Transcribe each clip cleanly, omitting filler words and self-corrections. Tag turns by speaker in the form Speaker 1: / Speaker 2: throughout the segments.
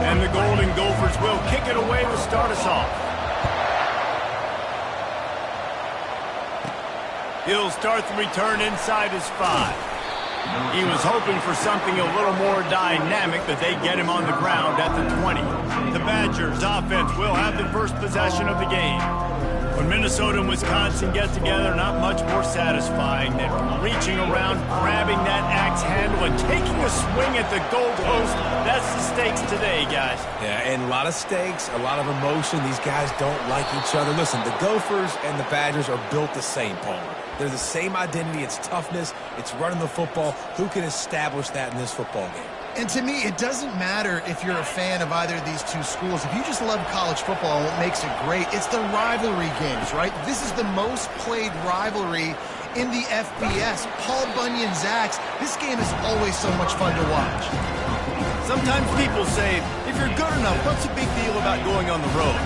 Speaker 1: And the Golden Gophers will kick it away to start us off. He'll start the return inside his 5. He was hoping for something a little more dynamic, but they get him on the ground at the 20. The Badgers offense will have the first possession of the game. When Minnesota and Wisconsin get together, not much more satisfying than reaching around, grabbing that axe handle, and taking a swing at the goalpost. That's the stakes today, guys.
Speaker 2: Yeah, and a lot of stakes, a lot of emotion. These guys don't like each other. Listen, the Gophers and the Badgers are built the same, Paul. They're the same identity. It's toughness. It's running the football. Who can establish that in this football game?
Speaker 3: And to me, it doesn't matter if you're a fan of either of these two schools. If you just love college football and what makes it great, it's the rivalry games, right? This is the most played rivalry in the FBS. Paul Bunyan's Axe. This game is always so much fun to watch.
Speaker 1: Sometimes people say, if you're good enough, what's the big deal about going on the road?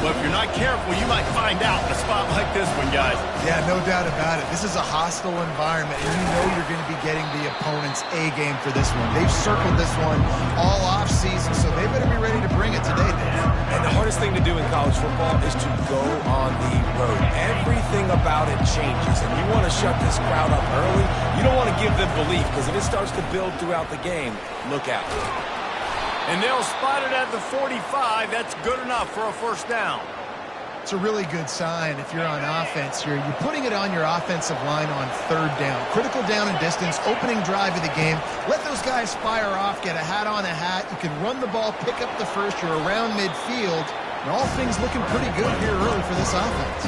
Speaker 1: Well, if you're not careful, you might find out in a spot like this one, guys.
Speaker 3: Yeah, no doubt about it. This is a hostile environment, and you know you're going to be getting the opponent's A game for this one. They've circled this one all off-season, so they better be ready to bring it today, Dan.
Speaker 2: And the hardest thing to do in college football is to go on the road. Everything about it changes, and you want to shut this crowd up early. You don't want to give them belief, because if it starts to build throughout the game, look out.
Speaker 1: And they'll spot it at the 45. That's good enough for a first down.
Speaker 3: It's a really good sign if you're on offense here. You're putting it on your offensive line on third down. Critical down and distance, opening drive of the game. Let those guys fire off, get a hat on a hat. You can run the ball, pick up the first. You're around midfield. And all things looking pretty good here early for this offense.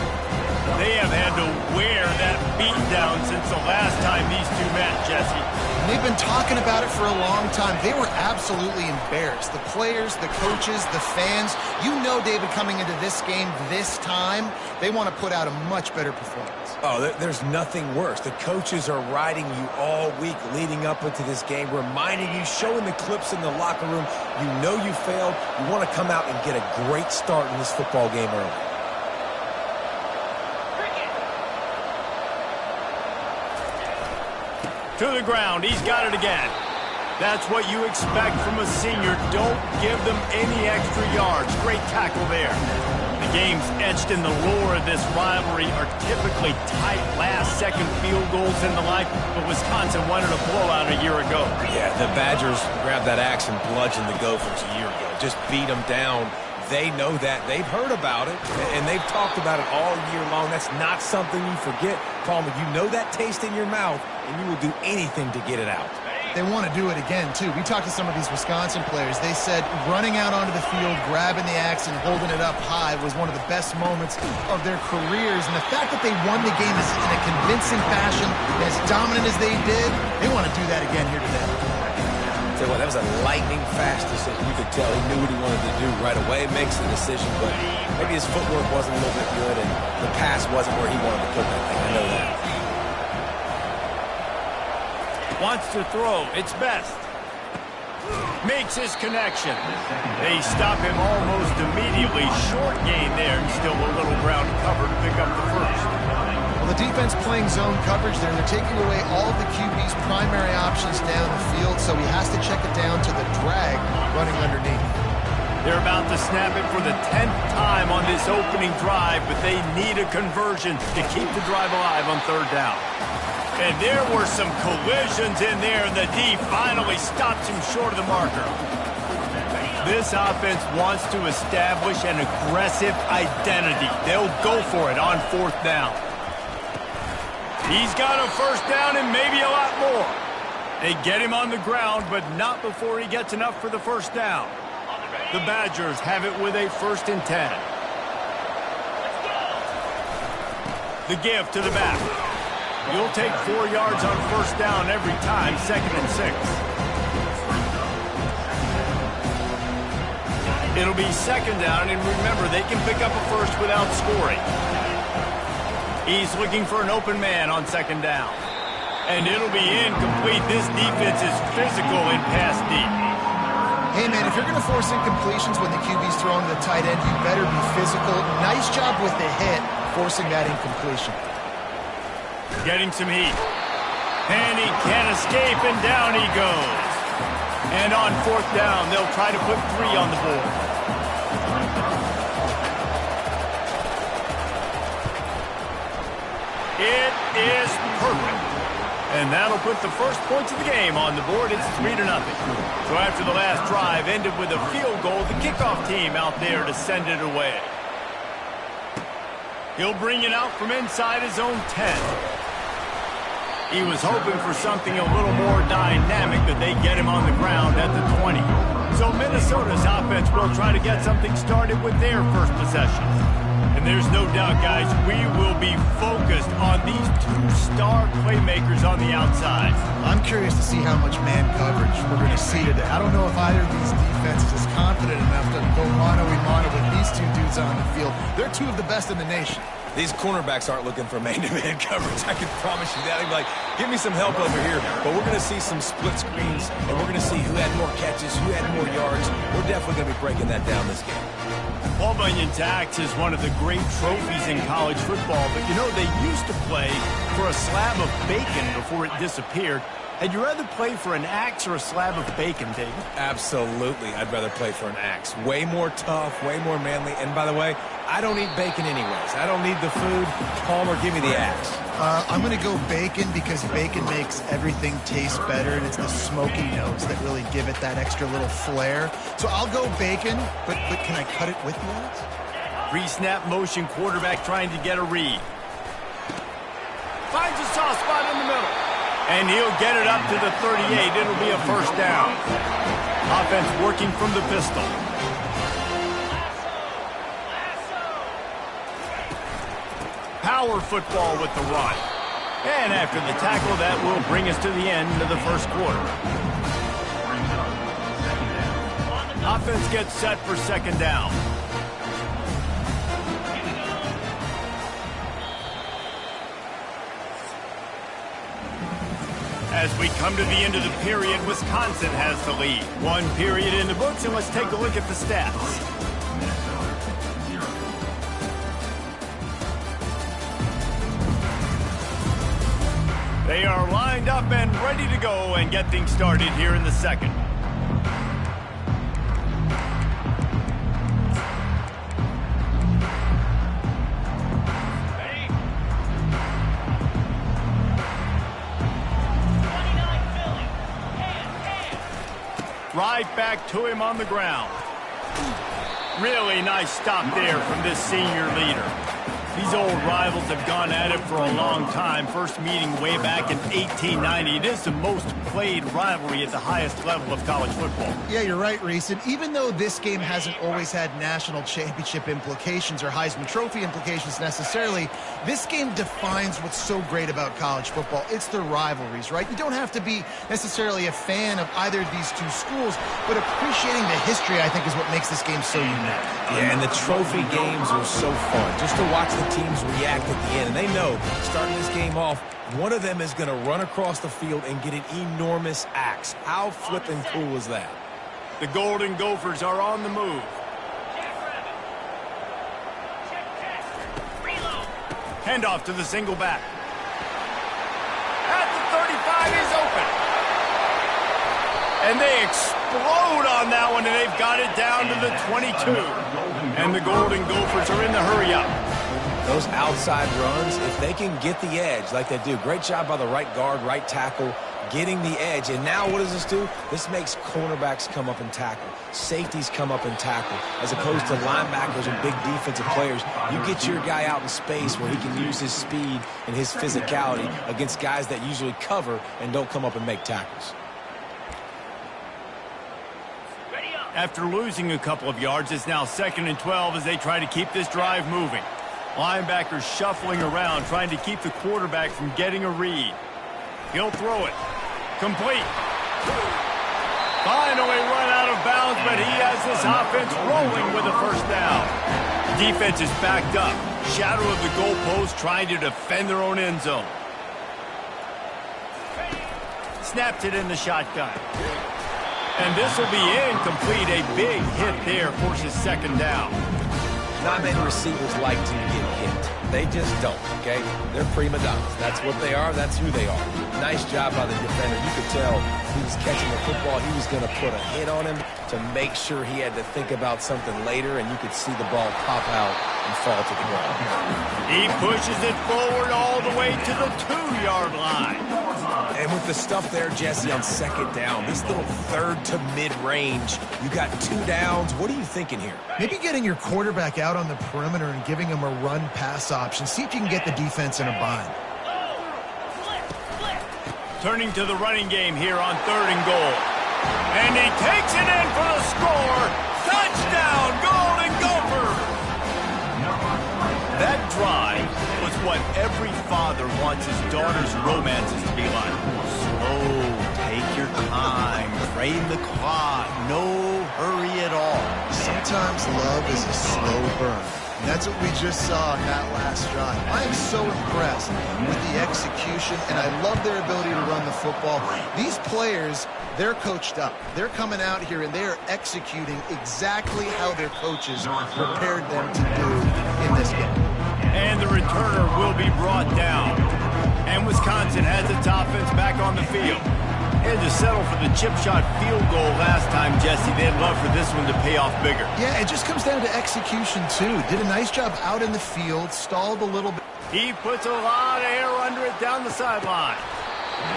Speaker 1: They have had to wear that beat down since the last time these two met, Jesse.
Speaker 3: And they've been talking about it for a long time. They were absolutely embarrassed. The players, the coaches, the fans. You know, David, coming into this game this time, they want to put out a much better performance.
Speaker 2: Oh, there's nothing worse. The coaches are riding you all week leading up into this game, reminding you, showing the clips in the locker room. You know you failed. You want to come out and get a great start in this football game early.
Speaker 1: To the ground. He's got it again. That's what you expect from a senior. Don't give them any extra yards. Great tackle there. The games etched in the lore of this rivalry are typically tight last-second field goals and the like, but Wisconsin wanted a blowout a year ago.
Speaker 2: Yeah, the Badgers grabbed that axe and bludgeoned the Gophers a year ago. Just beat them down. They know that. They've heard about it, and they've talked about it all year long. That's not something you forget. Palmer, you know that taste in your mouth, and you will do anything to get it out.
Speaker 3: They want to do it again, too. We talked to some of these Wisconsin players. They said running out onto the field, grabbing the axe, and holding it up high was one of the best moments of their careers. And the fact that they won the game in a convincing fashion, as dominant as they did, they want to do that again here today.
Speaker 2: Tell you what, that was a lightning-fast decision. You could tell he knew what he wanted to do right away. Makes the decision, but maybe his footwork wasn't a little bit good, and the pass wasn't where he wanted to put that thing. I know that.
Speaker 1: Wants to throw. It's best. Makes his connection. They stop him almost immediately. Short gain there, and still a little ground cover to pick up the first.
Speaker 3: Well, the defense playing zone coverage there. They're taking away all of the QB's primary options down the field, so he has to check it down to the drag running underneath.
Speaker 1: They're about to snap it for the 10th time on this opening drive, but they need a conversion to keep the drive alive on third down. And there were some collisions in there, and the D finally stops him short of the marker. This offense wants to establish an aggressive identity. They'll go for it on fourth down. He's got a first down and maybe a lot more. They get him on the ground, but not before he gets enough for the first down. The Badgers have it with a 1st and 10. The give to the back. You'll take 4 yards on first down every time, 2nd and 6. It'll be 2nd down, and remember, they can pick up a first without scoring. He's looking for an open man on 2nd down. And it'll be incomplete. This defense is physical in pass deep.
Speaker 3: Hey, man, if you're going to force incompletions when the QB's throwing to the tight end, you better be physical. Nice job with the hit, forcing that incompletion.
Speaker 1: Getting some heat. And he can't escape, and down he goes. And on 4th down, they'll try to put 3 on the board. It is perfect. And that'll put the first points of the game on the board. It's 3-0. So after the last drive ended with a field goal, the kickoff team out there to send it away. He'll bring it out from inside his own 10. He was hoping for something a little more dynamic, but they get him on the ground at the 20. So Minnesota's offense will try to get something started with their first possession. And there's no doubt, guys, we will be focused on these 2 star playmakers on the outside.
Speaker 3: I'm curious to see how much man coverage we're going to see today. I don't know if either of these defenses is confident enough to go mano-a-mano with these 2 dudes on the field. They're 2 of the best in the nation.
Speaker 2: These cornerbacks aren't looking for man-to-man coverage. I can promise you that. They'll be like, give me some help over here. But we're going to see some split screens, and we're going to see who had more catches, who had more yards. We're definitely going to be breaking that down this game.
Speaker 1: Paul Bunyan's axe is one of the great trophies in college football, but you know, they used to play for a slab of bacon before it disappeared. Had you rather play for an axe or a slab of bacon, David?
Speaker 2: Absolutely, I'd rather play for an axe. Way more tough, way more manly. And by the way, I don't eat bacon anyways. I don't need the food. Palmer, give me the axe.
Speaker 3: I'm going to go bacon because bacon makes everything taste better, and it's the smoky notes that really give it that extra little flair. So I'll go bacon, but can I cut it with the axe?
Speaker 1: Pre-snap motion, quarterback trying to get a read. Finds a soft spot in the middle. And he'll get it up to the 38. It'll be a first down. Offense working from the pistol. Power football with the run. And after the tackle, that will bring us to the end of the first quarter. Offense gets set for 2nd down. As we come to the end of the period, Wisconsin has the lead. 1 period in the books, and let's take a look at the stats. They are lined up and ready to go and get things started here in the second. Right back to him on the ground. Really nice stop there from this senior leader. These old rivals have gone at it for a long time. First meeting way back in 1890. It is the most played rivalry at the highest level of college football.
Speaker 3: Yeah, you're right, Reese. And even though this game hasn't always had national championship implications or Heisman Trophy implications necessarily, this game defines what's so great about college football. It's the rivalries, right? You don't have to be necessarily a fan of either of these 2 schools, but appreciating the history, I think, is what makes this game so unique.
Speaker 2: Yeah, and the trophy games were so fun. Just to watch the teams react at the end. And they know, starting this game off, one of them is going to run across the field and get an enormous axe. How flippin' cool is that?
Speaker 1: The Golden Gophers are on the move. Handoff to the single back. At the 35, he's open. And they explode on that one, and they've got it down to the 22. And the Golden Gophers are in the hurry-up.
Speaker 2: Those outside runs, if they can get the edge like they do, great job by the right guard, right tackle, getting the edge. And now what does this do? This makes cornerbacks come up and tackle. Safeties come up and tackle. As opposed to linebackers and big defensive players, you get your guy out in space where he can use his speed and his physicality against guys that usually cover and don't come up and make tackles.
Speaker 1: After losing a couple of yards, it's now 2nd and 12 as they try to keep this drive moving. Linebackers shuffling around, trying to keep the quarterback from getting a read. He'll throw it. Complete. Finally run out of bounds, but he has this offense rolling with a first down. Defense is backed up. Shadow of the goalpost trying to defend their own end zone. Snapped it in the shotgun. And this will be incomplete. A big hit there forces 2nd down.
Speaker 2: Not many receivers like to get hit. They just don't, okay? They're prima donnas. That's what they are. That's who they are. Nice job by the defender. You could tell he was catching the football. He was going to put a hit on him to make sure he had to think about something later, and you could see the ball pop out and fall to the ground.
Speaker 1: He pushes it forward all the way to the 2-yard line.
Speaker 2: And with the stuff there, Jesse, on second down, this little third to mid-range, you got 2 downs. What are you thinking here?
Speaker 3: Maybe getting your quarterback out on the perimeter and giving him a run-pass option. See if you can get the defense in a bind.
Speaker 1: Turning to the running game here on 3rd and goal. And he takes it in for the score. Touchdown, Golden Gophers! That drive was what every father wants his daughter's romances to be like. Slow, take your time, drain the clock, no hurry at all.
Speaker 3: Sometimes love is a slow burn. And that's what we just saw in that last drive. I am so impressed with the execution, and I love their ability to run the football. These players, they're coached up. They're coming out here, and they are executing exactly how their coaches prepared them to do in this game.
Speaker 1: And the returner will be brought down. And Wisconsin has its offense back on the field. Had to settle for the chip shot field goal last time, Jesse. They'd love for this one to pay off bigger.
Speaker 3: Yeah, it just comes down to execution, too. Did a nice job out in the field, stalled a little bit.
Speaker 1: He puts a lot of air under it down the sideline.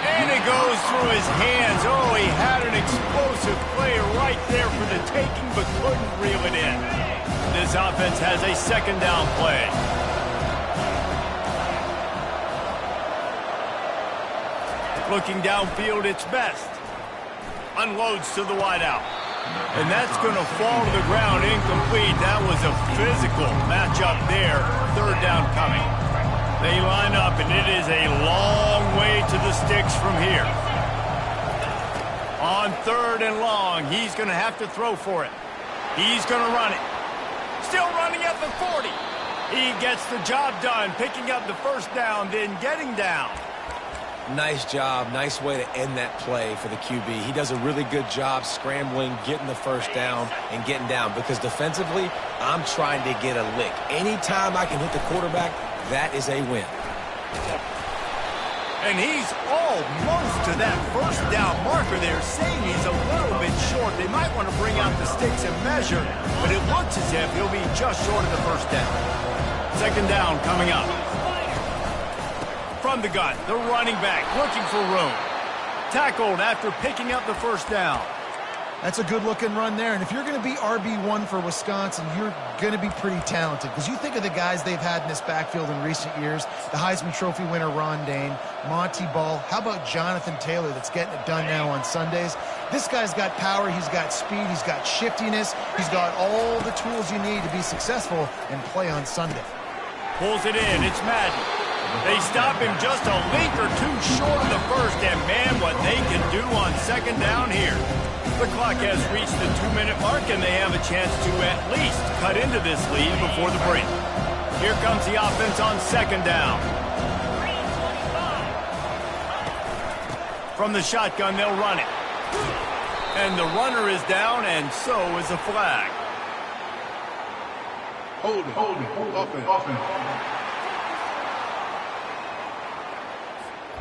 Speaker 1: And it goes through his hands. Oh, he had an explosive play right there for the taking, but couldn't reel it in. This offense has a 2nd down play. Looking downfield, it's Best. Unloads to the wideout. And that's going to fall to the ground incomplete. That was a physical matchup there. 3rd down coming. They line up, and it is a long way to the sticks from here. On 3rd and long, he's going to have to throw for it. He's going to run it. Still running at the 40. He gets the job done, picking up the 1st down, then getting down.
Speaker 2: Nice job. Nice way to end that play for the QB. He does a really good job scrambling, getting the 1st down, and getting down. Because defensively, I'm trying to get a lick. Anytime I can hit the quarterback, that is a win.
Speaker 1: And he's almost to that 1st down marker there, saying he's a little bit short. They might want to bring out the sticks and measure, but it looks as if he'll be just short of the 1st down. 2nd down coming up. From the gun, the running back looking for room. Tackled after picking up the 1st down.
Speaker 3: That's a good-looking run there. And if you're going to be RB1 for Wisconsin, you're going to be pretty talented. Because you think of the guys they've had in this backfield in recent years, the Heisman Trophy winner Ron Dayne, Monty Ball. How about Jonathan Taylor that's getting it done now on Sundays? This guy's got power, he's got speed, he's got shiftiness, he's got all the tools you need to be successful and play on Sunday.
Speaker 1: Pulls it in, it's Madden. They stop him just a link or two short of the 1st, and man, what they can do on 2nd down here. The clock has reached the 2-minute mark, and they have a chance to at least cut into this lead before the break. Here comes the offense on 2nd down. From the shotgun, they'll run it. And the runner is down, and so is the flag.
Speaker 4: Holding, offense.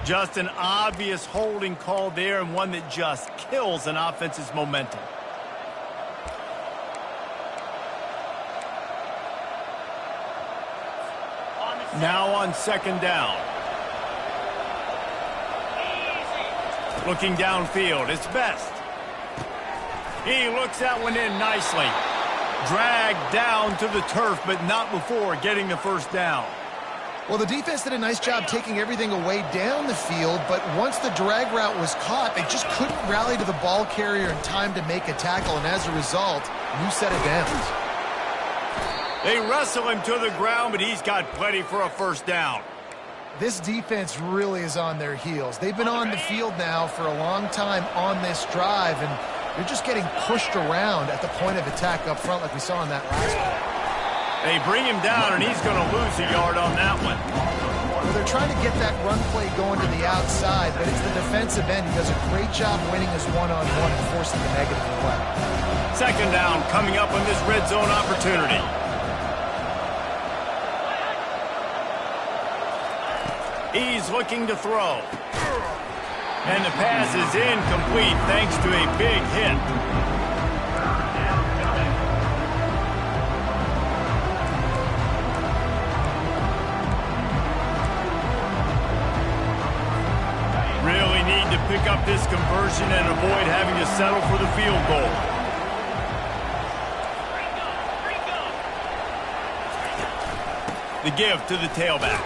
Speaker 1: Just an obvious holding call there, and one that just kills an offense's momentum. Now on 2nd down. Looking downfield, it's Best. He looks that one in nicely. Dragged down to the turf, but not before getting the 1st down.
Speaker 3: Well, the defense did a nice job taking everything away down the field, but once the drag route was caught, they just couldn't rally to the ball carrier in time to make a tackle, and as a result, you set it down.
Speaker 1: They wrestle him to the ground, but he's got plenty for a 1st down.
Speaker 3: This defense really is on their heels. They've been on the field now for a long time on this drive, and they're just getting pushed around at the point of attack up front like we saw in that last play.
Speaker 1: They bring him down, and he's going to lose a yard on that one.
Speaker 3: Well, they're trying to get that run play going to the outside, but it's the defensive end who does a great job winning his one-on-one and forcing the negative play.
Speaker 1: 2nd down coming up on this red zone opportunity. He's looking to throw. And the pass is incomplete thanks to a big hit. Really need to pick up this conversion and avoid having to settle for the field goal. The give to the tailback.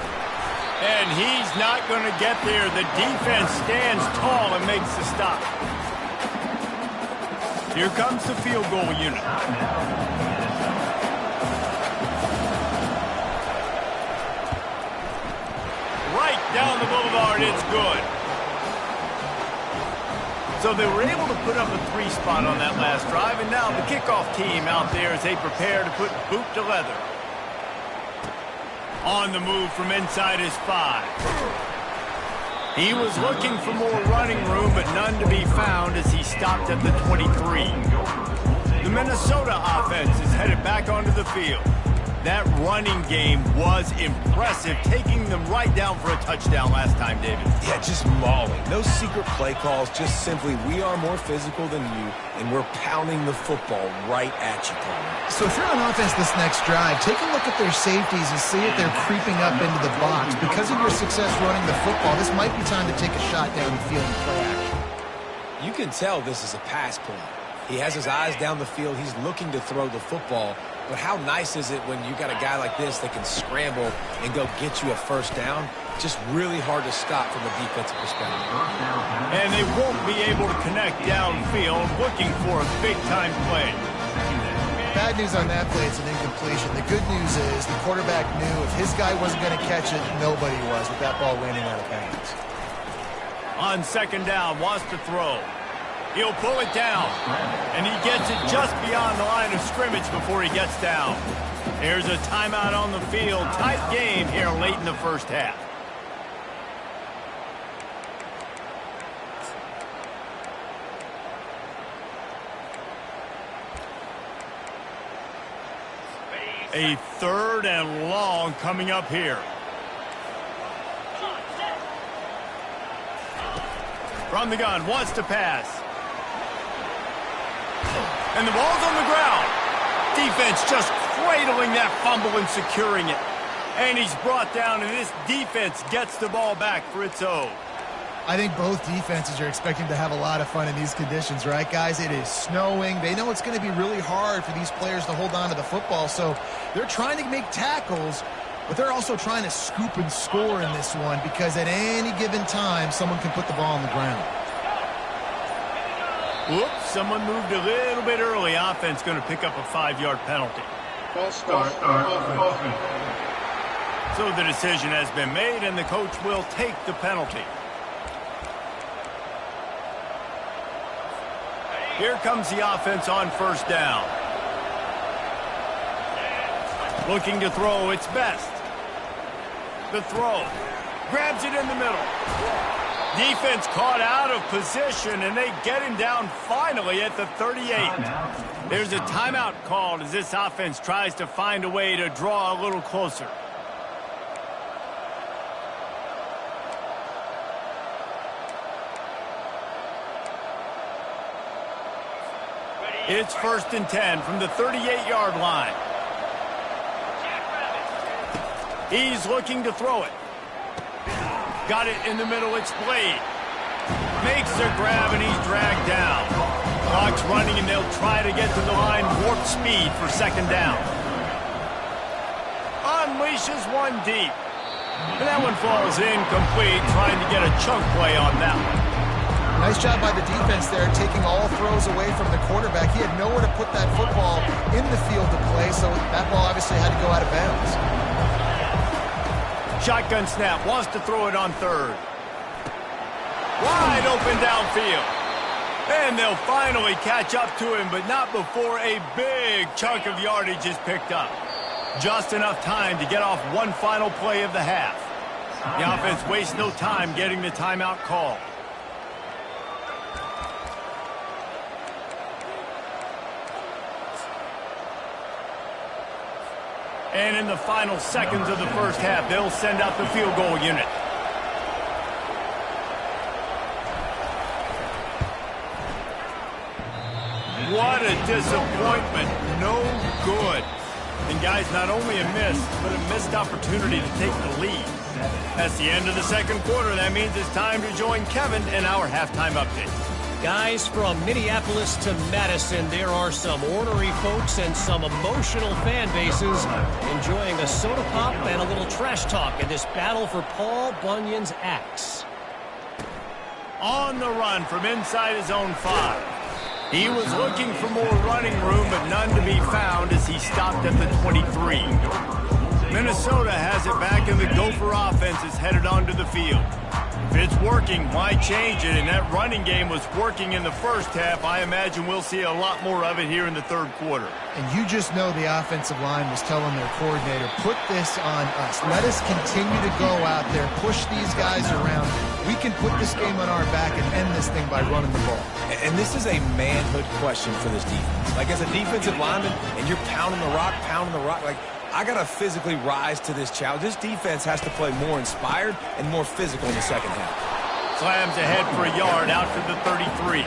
Speaker 1: And he's not going to get there. The defense stands tall and makes the stop. Here comes the field goal unit. Right down the boulevard, it's good. So they were able to put up a 3-spot on that last drive, and now the kickoff team out there as they prepare to put boot to leather. On the move from inside his 5. He was looking for more running room, but none to be found as he stopped at the 23. The Minnesota offense is headed back onto the field. That running game was impressive, taking them right down for a touchdown last time, David.
Speaker 2: Yeah, just mauling. No secret play calls, just simply we are more physical than you, and we're pounding the football right at you, Palmer.
Speaker 3: So if you're on offense this next drive, take a look at their safeties and see if they're creeping up into the box. Because of your success running the football, this might be time to take a shot down the field and play action.
Speaker 2: You can tell this is a pass play. He has his eyes down the field. He's looking to throw the football. But how nice is it when you got a guy like this that can scramble and go get you a first down? Just really hard to stop from a defensive perspective.
Speaker 1: And they won't be able to connect downfield, looking for a big-time play.
Speaker 3: Bad news on that play, it's an incompletion. The good news is the quarterback knew if his guy wasn't going to catch it, nobody was with that ball landing out of bounds.
Speaker 1: On second down, wants to throw. He'll pull it down, and he gets it just beyond the line of scrimmage before he gets down. There's a timeout on the field. Tight game here late in the first half. A 3rd and long coming up here. From the gun, wants to pass. And the ball's on the ground. Defense just cradling that fumble and securing it. And he's brought down, and this defense gets the ball back for its own.
Speaker 3: I think both defenses are expecting to have a lot of fun in these conditions, right, guys? It is snowing. They know it's going to be really hard for these players to hold on to the football, so they're trying to make tackles, but they're also trying to scoop and score in this one because at any given time, someone can put the ball on the ground.
Speaker 1: Whoops, someone moved a little bit early. Offense going to pick up a 5-yard penalty.
Speaker 4: False start. Offense.
Speaker 1: So the decision has been made, and the coach will take the penalty. Here comes the offense on first down. Looking to throw its best. The throw. Grabs it in the middle. Defense caught out of position, and they get him down finally at the 38. There's a timeout called as this offense tries to find a way to draw a little closer. It's 1st and 10 from the 38-yard line. He's looking to throw it. Got it in the middle, it's Blade. Makes a grab, and he's dragged down. Clock's running, and they'll try to get to the line warp speed for second down. Unleashes one deep. And that one falls incomplete, trying to get a chunk play on that one.
Speaker 3: Nice job by the defense there, taking all throws away from the quarterback. He had nowhere to put that football in the field to play, so that ball obviously had to go out of bounds.
Speaker 1: Shotgun snap, wants to throw it on 3rd. Wide open downfield. And they'll finally catch up to him, but not before a big chunk of yardage is picked up. Just enough time to get off one final play of the half. The offense wastes no time getting the timeout call. And in the final seconds of the first half, they'll send out the field goal unit. what a disappointment. No good. And guys, not only a miss, but a missed opportunity to take the lead. That's the end of the second quarter. That means it's time to join Kevin in our halftime update.
Speaker 5: Guys, from Minneapolis to Madison, there are some ornery folks and some emotional fan bases enjoying a soda pop and a little trash talk in this battle for Paul Bunyan's axe.
Speaker 1: On the run from inside his own 5. He was looking for more running room, but none to be found as he stopped at the 23. Minnesota has it back, and the Gopher offense is headed onto the field. If it's working, why change it? And that running game was working in the first half. I imagine we'll see a lot more of it here in the third quarter.
Speaker 3: And you just know the offensive line was telling their coordinator, put this on us. Let us continue to go out there, push these guys around. We can put this game on our back and end this thing by running the ball.
Speaker 2: And this is a manhood question for this defense. Like, as a defensive lineman, and you're pounding the rock, like, I got to physically rise to this challenge. This defense has to play more inspired and more physical in the second half.
Speaker 1: Slams ahead for a yard out to the 33.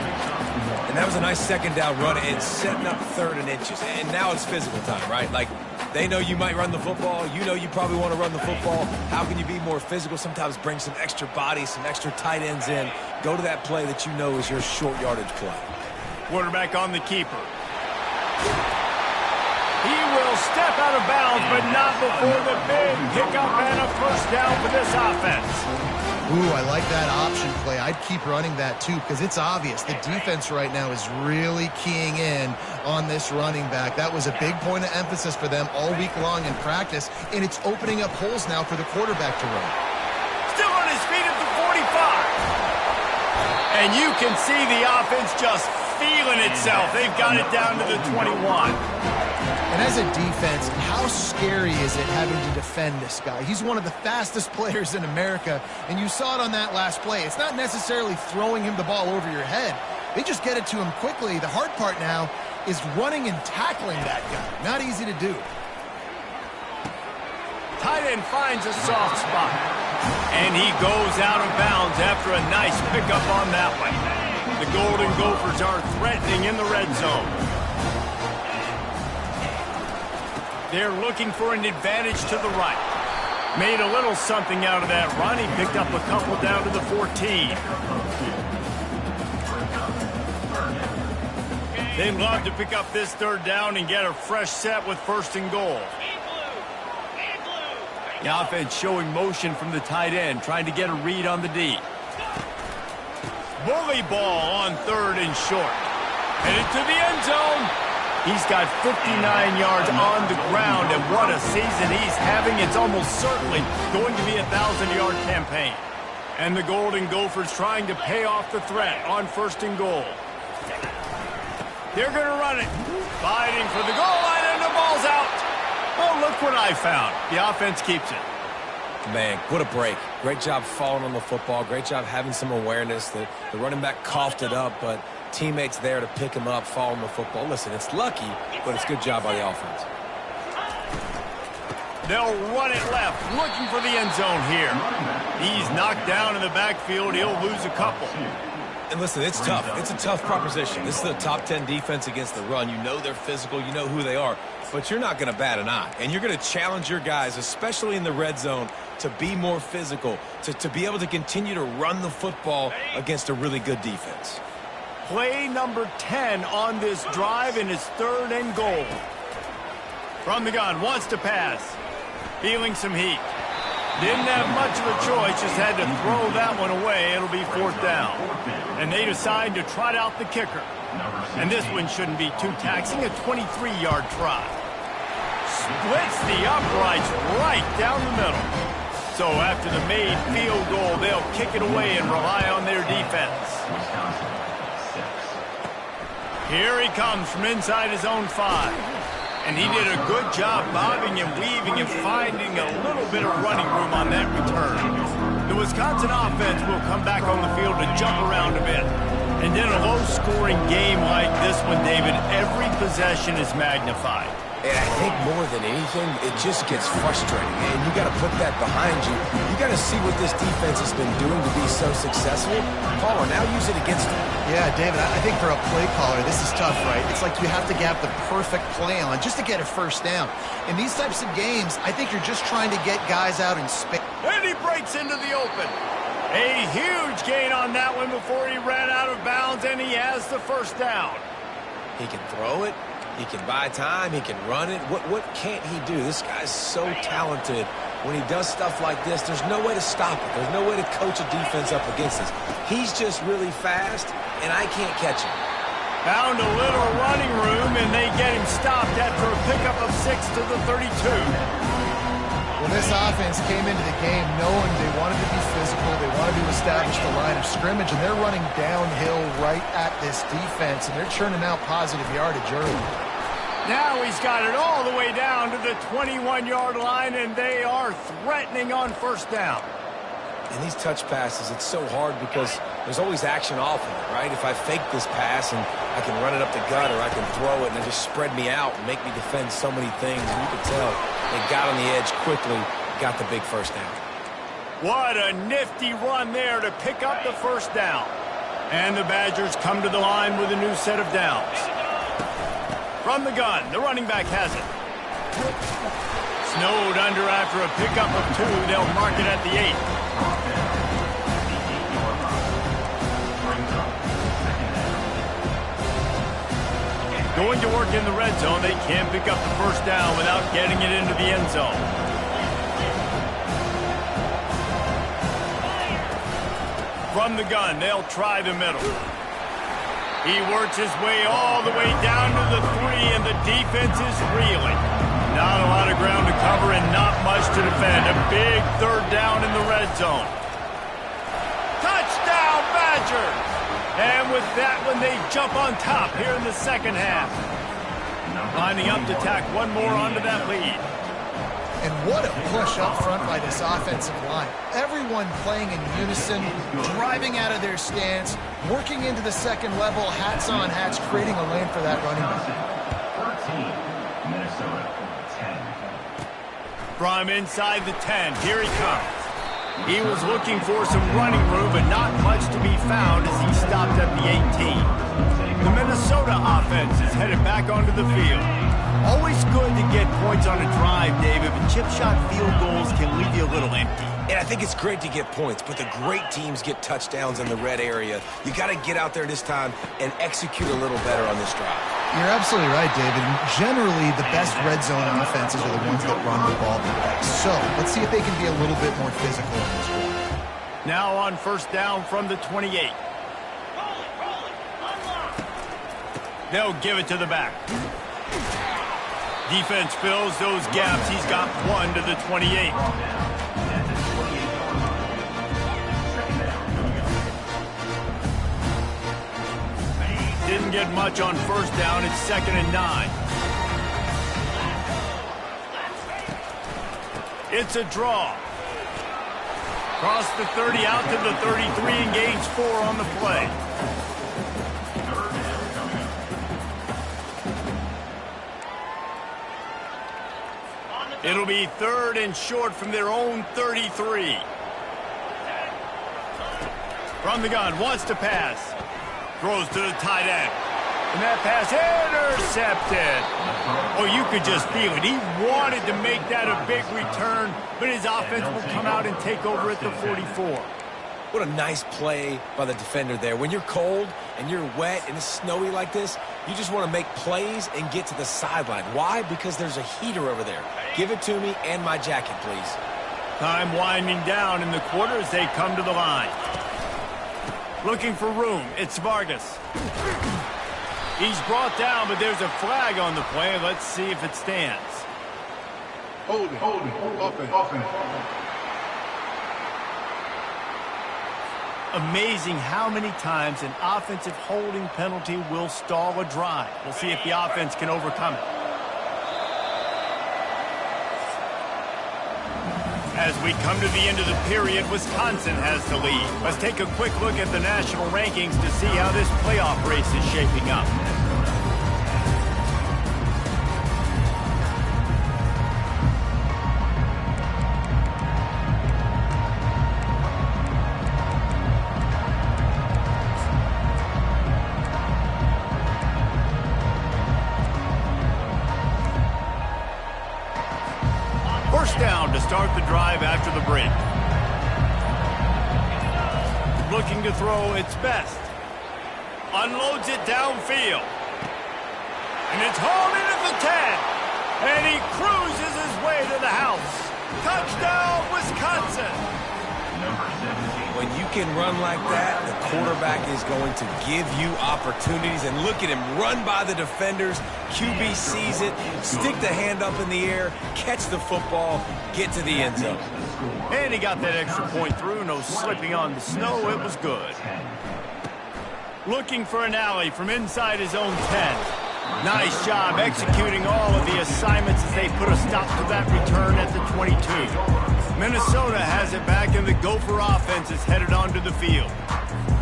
Speaker 2: And that was a nice second down run and setting up 3rd and inches. And now it's physical time, right? Like, they know you might run the football. You know you probably want to run the football. How can you be more physical? Sometimes bring some extra bodies, some extra tight ends in. Go to that play that you know is your short yardage play.
Speaker 1: Quarterback on the keeper. He will step out of bounds, but not before the big pickup and a first down for this offense.
Speaker 3: Ooh, I like that option play. I'd keep running that too because it's obvious the defense right now is really keying in on this running back. That was a big point of emphasis for them all week long in practice, and it's opening up holes now for the quarterback to run.
Speaker 1: Still on his feet at the 45. And you can see the offense just feeling itself. They've got it down to the 21.
Speaker 3: And as a defense, how scary is it having to defend this guy? He's one of the fastest players in America, and you saw it on that last play. It's not necessarily throwing him the ball over your head. They just get it to him quickly. The hard part now is running and tackling that guy. Not easy to do.
Speaker 1: Tight end finds a soft spot. And he goes out of bounds after a nice pickup on that one. The Golden Gophers are threatening in the red zone. They're looking for an advantage to the right. Made a little something out of that run. He picked up a couple down to the 14. They'd love to pick up this 3rd down and get a fresh set with 1st and goal. The offense showing motion from the tight end, trying to get a read on the D. Bully ball on 3rd and short. Headed to the end zone. He's got 59 yards on the ground, and what a season he's having. It's almost certainly going to be a 1,000-yard campaign. And the Golden Gophers trying to pay off the threat on 1st and goal. They're going to run it. Fighting for the goal line, and the ball's out. Oh, look what I found. The offense keeps it.
Speaker 2: Man, what a break. Great job falling on the football. Great job having some awareness. The running back coughed it up, but teammates there to pick him up, fall on the football. Listen, it's lucky, but it's a good job by the offense.
Speaker 1: They'll run it left, looking for the end zone here. He's knocked down in the backfield. He'll lose a couple.
Speaker 2: And listen, it's tough. It's a tough proposition. This is the top 10 defense against the run. You know they're physical. You know who they are. But you're not going to bat an eye. And you're going to challenge your guys, especially in the red zone, to be more physical, to be able to continue to run the football against a really good defense.
Speaker 1: Play number 10 on this drive, and it's 3rd and goal. From the gun, wants to pass. Feeling some heat. Didn't have much of a choice, just had to throw that one away. It'll be 4th down. And they decide to trot out the kicker. And this one shouldn't be too taxing, a 23-yard try. Splits the uprights right down the middle. So after the made field goal, they'll kick it away and rely on their defense. Here he comes from inside his own 5. And he did a good job bobbing and weaving and finding a little bit of running room on that return. The Wisconsin offense will come back on the field to jump around a bit. And in a low-scoring game like this one, David, every possession is magnified.
Speaker 2: And I think more than anything, it just gets frustrating. And you got to put that behind you. You got to see what this defense has been doing to be so successful. Caller, now use it against them.
Speaker 3: Yeah, David, I think for a play caller, this is tough, right? It's like you have to get the perfect play on just to get a first down. In these types of games, I think you're just trying to get guys out in space.
Speaker 1: And he breaks into the open. A huge gain on that one before he ran out of bounds, and he has the first down.
Speaker 2: He can throw it. He can buy time. He can run it. What can't he do? This guy's so talented. When he does stuff like this, there's no way to stop it. There's no way to coach a defense up against this. He's just really fast, and I can't catch him.
Speaker 1: Found a little running room, and they get him stopped after a pickup of 6 to the 32.
Speaker 3: Well, this offense came into the game knowing they wanted to be physical, they wanted to establish the line of scrimmage, and they're running downhill right at this defense, and they're churning out positive yardage early.
Speaker 1: Now he's got it all the way down to the 21-yard line, and they are threatening on first down.
Speaker 2: And these touch passes, it's so hard because there's always action off of it, right? If I fake this pass and I can run it up the gut or I can throw it and it just spread me out and make me defend so many things, and you can tell they got on the edge quickly, got the big first down.
Speaker 1: What a nifty run there to pick up the first down. And the Badgers come to the line with a new set of downs. From the gun, the running back has it. Snowed under after a pickup of 2. They'll mark it at the 8. Going to work in the red zone. They can't pick up the first down without getting it into the end zone. From the gun, they'll try the middle. He works his way all the way down to the 3, and the defense is reeling. Not a lot of ground to cover and not much to defend. A big third down in the red zone. Touchdown, Badgers! And with that one, they jump on top here in the second half. Lining up to tack one more onto that lead.
Speaker 3: And what a push up front by this offensive line. Everyone playing in unison, driving out of their stance, working into the second level, hats on hats, creating a lane for that running back.
Speaker 4: 14, Minnesota, 10.
Speaker 1: From inside the 10, here he comes. He was looking for some running room, but not much to be found as he stopped at the 18. The Minnesota offense is headed back onto the field. Always good to get points on a drive, David, but chip shot field goals can leave you a little empty.
Speaker 2: And I think it's great to get points, but the great teams get touchdowns in the red area. You got to get out there this time and execute a little better on this drive.
Speaker 3: You're absolutely right, David. Generally, the best red zone offenses are the ones that run the ball the best. So let's see if they can be a little bit more physical in this one.
Speaker 1: Now on first down from the 28. They'll give it to the back. Defense fills those gaps. He's got 1 to the 28. Didn't get much on first down. It's 2nd and 9. It's a draw. Cross the 30 out to the 33 and gains 4 on the play. It'll be 3rd and short from their own 33. From the gun, wants to pass. Throws to the tight end. And that pass intercepted. Oh, you could just feel it. He wanted to make that a big return, but his offense will come out and take over at the 44.
Speaker 2: What a nice play by the defender there. When you're cold and you're wet and it's snowy like this, you just want to make plays and get to the sideline. Why? Because there's a heater over there. Give it to me and my jacket, please.
Speaker 1: Time winding down in the quarter as they come to the line. Looking for room. It's Vargas. He's brought down, but there's a flag on the play. Let's see if it stands.
Speaker 4: Holding, offense.
Speaker 1: Amazing how many times an offensive holding penalty will stall a drive. We'll see if the offense can overcome it. As we come to the end of the period, Wisconsin has the lead. Let's take a quick look at the national rankings to see how this playoff race is shaping up. First down to start the drive after the break. Looking to throw its best. Unloads it downfield. And it's hauled in at the 10. And he cruises his way to the house. Touchdown, Wisconsin.
Speaker 2: When you can run like that, the quarterback is going to give you opportunities. And look at him run by the defenders. QB sees it, stick the hand up in the air, catch the football, get to the end zone.
Speaker 1: And he got that extra point through. No slipping on the snow. It was good. Looking for an alley from inside his own 10. Nice job executing all of the assignments as they put a stop to that return at the 22. Minnesota has it back, and the Gopher offense is headed onto the field.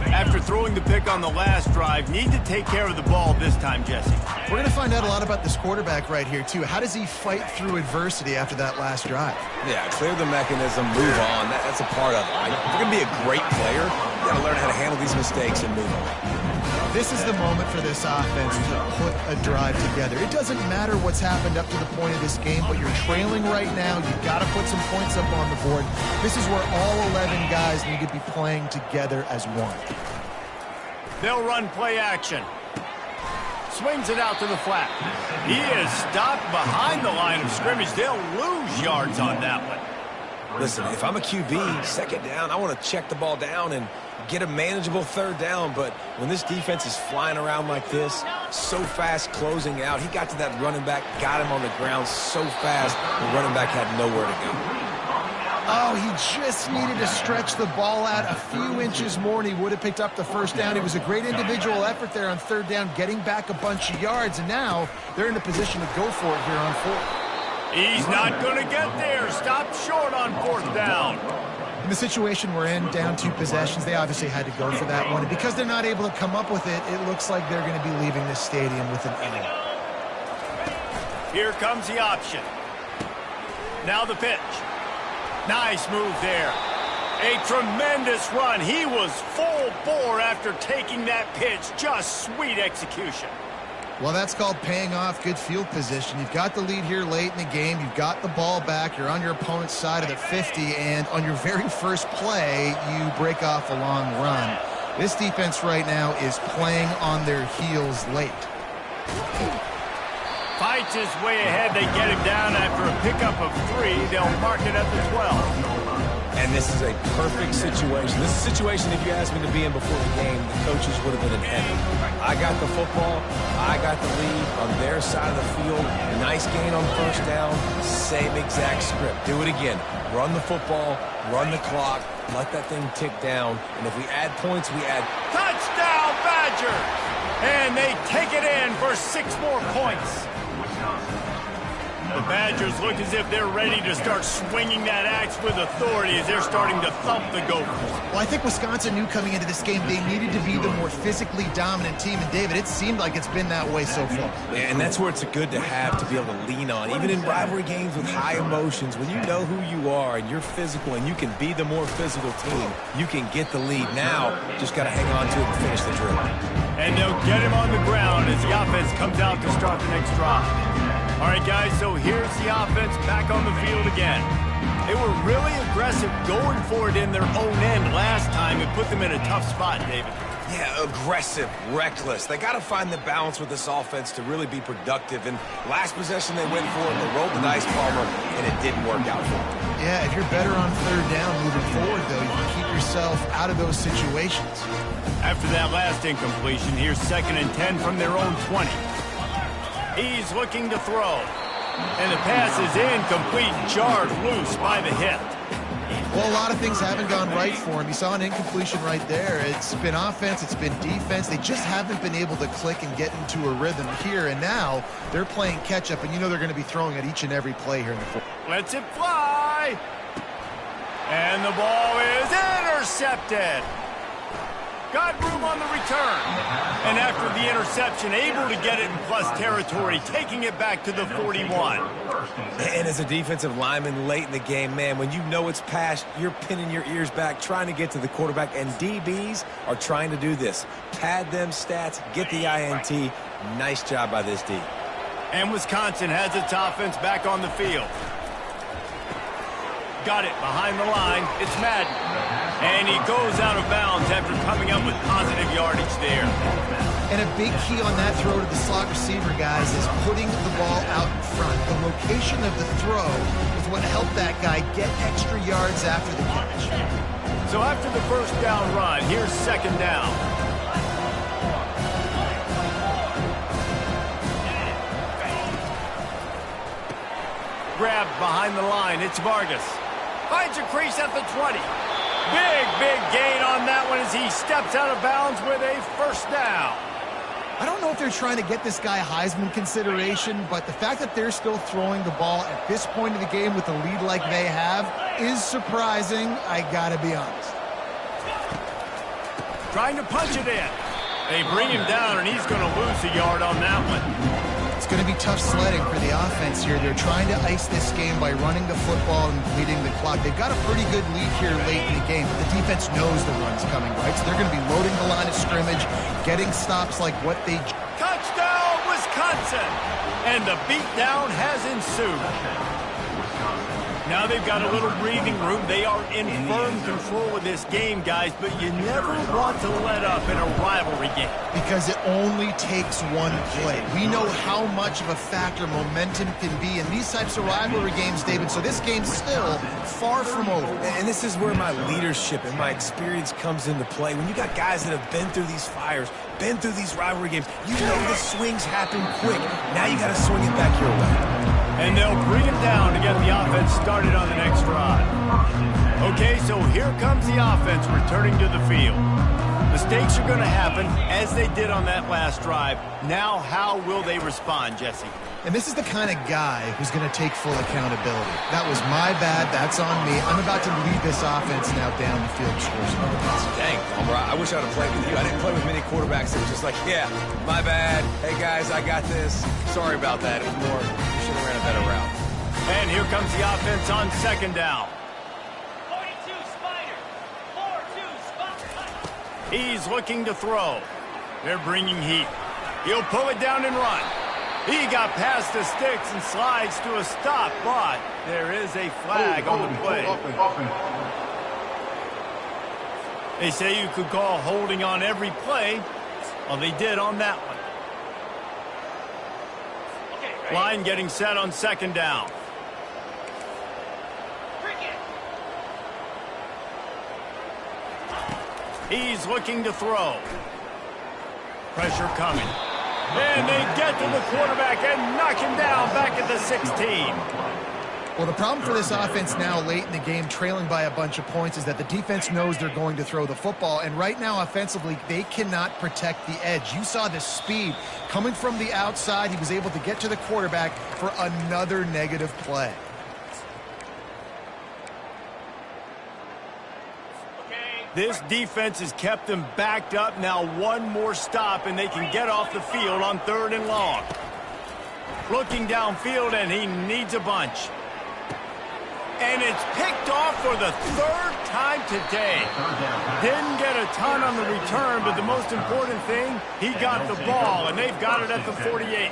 Speaker 1: After throwing the pick on the last drive, need to take care of the ball this time, Jesse.
Speaker 3: We're going to find out a lot about this quarterback right here, too. How does he fight through adversity after that last drive?
Speaker 2: Yeah, clear the mechanism, move on. That's a part of it. Right? If you're going to be a great player, you got to learn how to handle these mistakes and move on.
Speaker 3: This is the moment for this offense to put a drive together. It doesn't matter what's happened up to the point of this game, but you're trailing right now. You've got to put some points up on the board. This is where all 11 guys need to be playing together as one.
Speaker 1: They'll run play action. Swings it out to the flat. He is stopped behind the line of scrimmage. They'll lose yards on that one.
Speaker 2: Listen, if I'm a QB, second down, I want to check the ball down and get a manageable third down. But when this defense is flying around like this, so fast closing out, he got to that running back, got him on the ground so fast, the running back had nowhere to go.
Speaker 3: Oh, he just needed to stretch the ball out a few inches more, and he would have picked up the first down. It was a great individual effort there on third down, getting back a bunch of yards, and now they're in a position to go for it here on fourth.
Speaker 1: He's not going to get there. Stop short on fourth down.
Speaker 3: In the situation we're in, down 2 possessions, they obviously had to go for that one. And because they're not able to come up with it, it looks like they're going to be leaving this stadium with an L.
Speaker 1: Here comes the option. Now the pitch. Nice move there. A tremendous run. He was full bore after taking that pitch. Just sweet execution.
Speaker 3: Well, that's called paying off good field position. You've got the lead here late in the game. You've got the ball back. You're on your opponent's side of the 50, and on your very first play, you break off a long run. This defense right now is playing on their heels late.
Speaker 1: Fights his way ahead. They get him down after a pickup of 3. They'll mark it at the 12.
Speaker 2: And this is a perfect situation. This is a situation, if you asked me to be in before the game, the coaches would have been in heaven. I got the football. I got the lead on their side of the field. Nice gain on first down. Same exact script. Do it again. Run the football. Run the clock. Let that thing tick down. And if we add points, we add...
Speaker 1: Touchdown, Badgers! And they take it in for 6 more points. The Badgers look as if they're ready to start swinging that axe with authority as they're starting to thump the Gophers.
Speaker 3: Well, I think Wisconsin knew coming into this game they needed to be the more physically dominant team. And, David, it seemed like it's been that way so far.
Speaker 2: And that's where it's good to have to be able to lean on. Even in rivalry games with high emotions, when you know who you are and you're physical and you can be the more physical team, you can get the lead. Now, just got to hang on to it and finish the drill.
Speaker 1: And they'll get him on the ground as the offense comes out to start the next drive. All right, guys, so here's the offense back on the field again. They were really aggressive going for it in their own end last time. It put them in a tough spot, David.
Speaker 2: Yeah, aggressive, reckless. They got to find the balance with this offense to really be productive. And last possession they went for it, they rolled the dice, Palmer, and it didn't work out for them.
Speaker 3: Yeah, if you're better on third down moving forward, though, you can keep yourself out of those situations.
Speaker 1: After that last incompletion, here's 2nd and 10 from their own 20. He's looking to throw. And the pass is incomplete, jarred loose by the hit.
Speaker 3: Well, a lot of things haven't gone right for him. You saw an incompletion right there. It's been offense, it's been defense. They just haven't been able to click and get into a rhythm here. And now they're playing catch-up, and you know they're going to be throwing at each and every play here in the fourth.
Speaker 1: Lets it fly. And the ball is intercepted. Got room on the return. And after the interception, able to get it in plus territory, taking it back to the 41.
Speaker 2: And as a defensive lineman late in the game, man, when you know it's passed, you're pinning your ears back, trying to get to the quarterback, and DBs are trying to do this. Pad them stats, get the INT. Nice job by this D.
Speaker 1: And Wisconsin has its offense back on the field. Got it behind the line. It's Madden. And he goes out of bounds after coming up with positive yardage there.
Speaker 3: And a big key on that throw to the slot receiver, guys, is putting the ball out in front. The location of the throw is what helped that guy get extra yards after the catch.
Speaker 1: So after the first down run, here's second down. Grabbed behind the line. It's Vargas. Finds a crease at the 20. Big gain on that one as he steps out of bounds with a first down.
Speaker 3: I don't know if they're trying to get this guy Heisman consideration, but the fact that they're still throwing the ball at this point of the game with a lead like they have is surprising, I gotta be honest.
Speaker 1: Trying to punch it in. They bring him down, and he's going to lose a yard on that one.
Speaker 3: It's going to be tough sledding for the offense here. They're trying to ice this game by running the football and leading the clock. They've got a pretty good lead here late in the game, but the defense knows the run's coming, right? So they're going to be loading the line of scrimmage, getting stops like what they...
Speaker 1: Touchdown, Wisconsin! And the beatdown has ensued. Now they've got a little breathing room. They are in firm control of this game, guys, but you never want to let up in a rivalry game.
Speaker 3: Because it only takes one play. We know how much of a factor momentum can be in these types of rivalry games, David, so this game's still far from over.
Speaker 2: And this is where my leadership and my experience comes into play. When you got guys that have been through these fires, been through these rivalry games, you know the swings happen quick. Now you got to swing it back your way.
Speaker 1: And they'll bring him down to get the offense started on the next drive. Okay, so here comes the offense returning to the field. Mistakes are going to happen, as they did on that last drive. Now, how will they respond, Jesse?
Speaker 3: And this is the kind of guy who's going to take full accountability. That was my bad. That's on me. I'm about to lead this offense now down the field to score some points.
Speaker 2: Dang, Palmer, I wish I would have played with you. I didn't play with many quarterbacks that were just like, yeah, my bad. Hey, guys, I got this. Sorry about that. It was more, you should have ran a better route.
Speaker 1: And here comes the offense on second down.
Speaker 6: 42 Spider. 4-2 Spider.
Speaker 1: He's looking to throw. They're bringing heat. He'll pull it down and run. He got past the sticks and slides to a stop, but there is a flag on the play. They say you could call holding on every play. Well, they did on that one. Line getting set on second down. He's looking to throw. Pressure coming. And they get to the quarterback and knock him down back at the 16.
Speaker 3: Well, the problem for this offense now late in the game, trailing by a bunch of points, is that the defense knows they're going to throw the football. And right now, offensively, they cannot protect the edge. You saw the speed coming from the outside. He was able to get to the quarterback for another negative play.
Speaker 1: This defense has kept them backed up. Now one more stop, and they can get off the field on third and long. Looking downfield, and he needs a bunch. And it's picked off for the third time today. Didn't get a ton on the return, but the most important thing, he got the ball, and they've got it at the 48.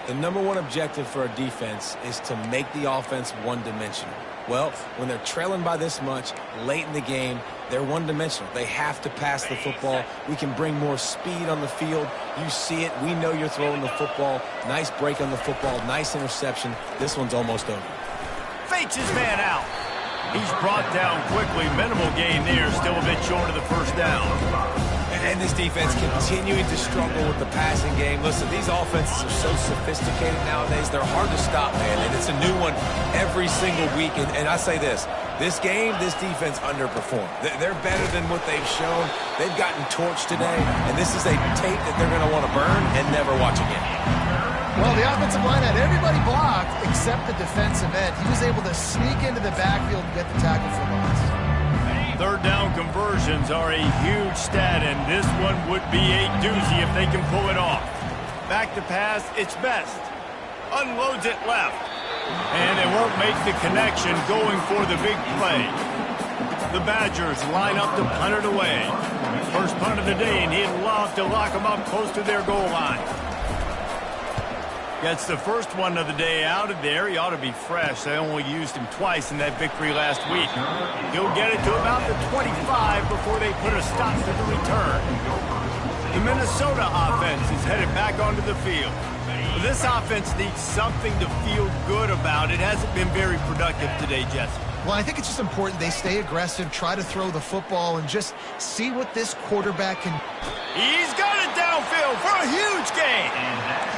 Speaker 2: The number one objective for a defense is to make the offense one-dimensional. Well, when they're trailing by this much late in the game, they're one-dimensional. They have to pass the football. We can bring more speed on the field. You see it. We know you're throwing the football. Nice break on the football. Nice interception. This one's almost over.
Speaker 1: Fakes his man out. He's brought down quickly. Minimal gain there. Still a bit short of the first down.
Speaker 2: And this defense continuing to struggle with the passing game. Listen, these offenses are so sophisticated nowadays. They're hard to stop, man. And it's a new one every single week. And I say this game, this defense underperformed. They're better than what they've shown. They've gotten torched today. And this is a tape that they're going to want to burn and never watch again.
Speaker 3: Well, the offensive line had everybody blocked except the defensive meant. He was able to sneak into the backfield and get the tackle for loss.
Speaker 1: Third down conversions are a huge stat, and this one would be a doozy if they can pull it off. Back to pass, it's best. Unloads it left. And they won't make the connection going for the big play. The Badgers line up to punt it away. First punt of the day, and he'd love to lock them up close to their goal line. Gets the first one of the day out of there. He ought to be fresh. They only used him twice in that victory last week. He'll get it to about the 25 before they put a stop to the return. The Minnesota offense is headed back onto the field. This offense needs something to feel good about. It hasn't been very productive today, Jesse.
Speaker 3: Well, I think it's just important they stay aggressive, try to throw the football, and just see what this quarterback can.
Speaker 1: He's got it downfield for a huge gain.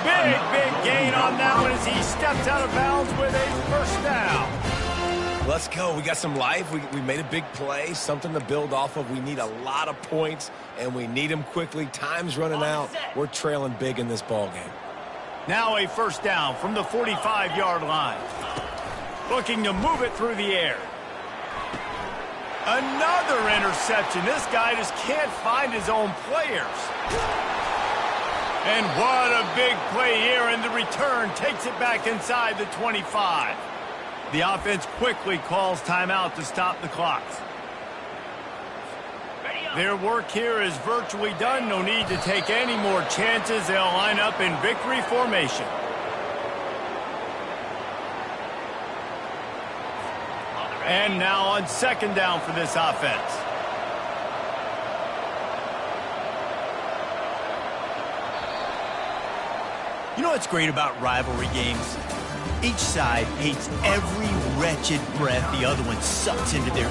Speaker 1: Big gain on that one as he steps out of bounds with a first down.
Speaker 2: Let's go. We got some life. We made a big play, something to build off of. We need a lot of points, and we need them quickly. Time's running out. We're trailing big in this ball game.
Speaker 1: Now a first down from the 45-yard line. Looking to move it through the air. Another interception. This guy just can't find his own players. And what a big play here, and the return takes it back inside the 25. The offense quickly calls timeout to stop the clocks. Their work here is virtually done. No need to take any more chances. They'll line up in victory formation. And now on second down for this offense.
Speaker 7: You know what's great about rivalry games? Each side hates every wretched breath the other one sucks into their